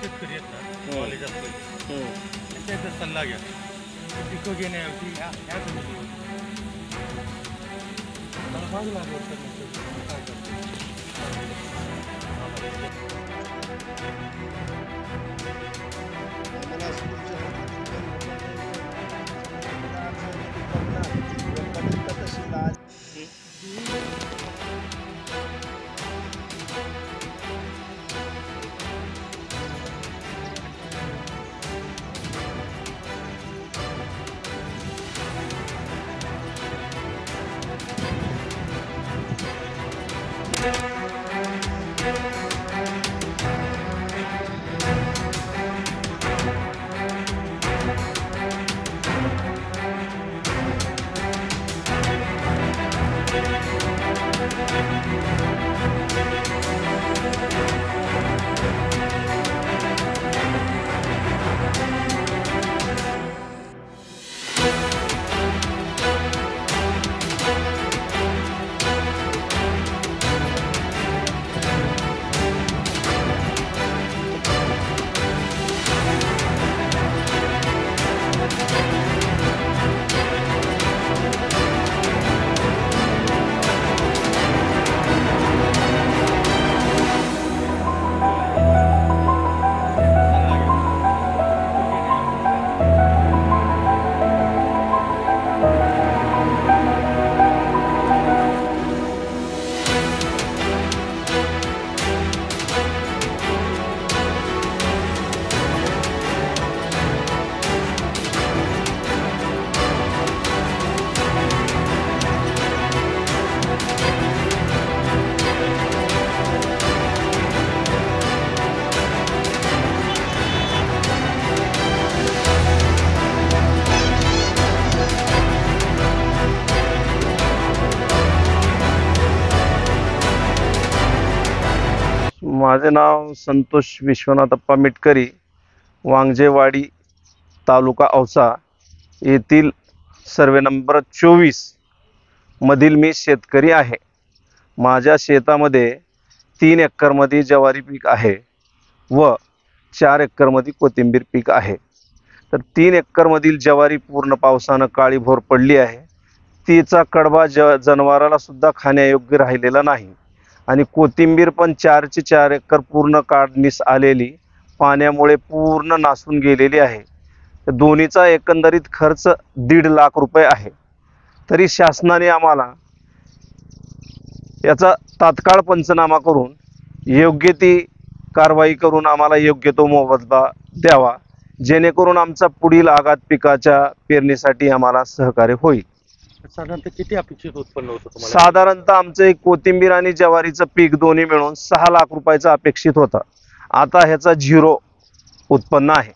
शेतकरी आहेत ना नॉलेज असतं त्यांचा सल्ला घ्या पिकं घेण्याऐवजी ह्या मला लागवड काय माझे नाव संतोष विश्वनाथप्पा मिटकरी, वांगजेवाडी, तालुका औसा येथील सर्वे नंबर 24 मधील मी शेतकरी आहे। माझ्या शेतामध्ये 3 एकरमध्ये ज्वारी पीक आहे व 4 एकरमध्ये कोथिंबीर पीक आहे। तर 3 एकरमधील ज्वारी पूर्ण पावसानं काळीभोर पडली आहे। तिचा कडबा जनावराला सुद्धा खाण्यायोग्य राहिलेला नाही आणि कोथिंबीर पण 4चे 4 एकर पूर्ण काढणीस आलेली पाण्यामुळे पूर्ण नासून गेलेली आहे। तर दोन्हीचा एकंदरीत खर्च 1.5 लाख रुपये आहे। तरी शासनाने आम्हाला याचा तात्काळ पंचनामा करून योग्य ती कारवाई करून आम्हाला योग्य तो मोबदला द्यावा, जेणेकरून आमचा पुढील आगात पिकाच्या पेरणीसाठी आम्हाला सहकार्य होईल। साधारणतः किती अपेक्षित उत्पन्न होतं तुम्हाला? साधारणतः आमचे कोथिंबीर आणि ज्वारीचं पीक दोन्ही मिळून 6 लाख रुपयाचं अपेक्षित होतं। आता ह्याचा 0 उत्पन्न आहे।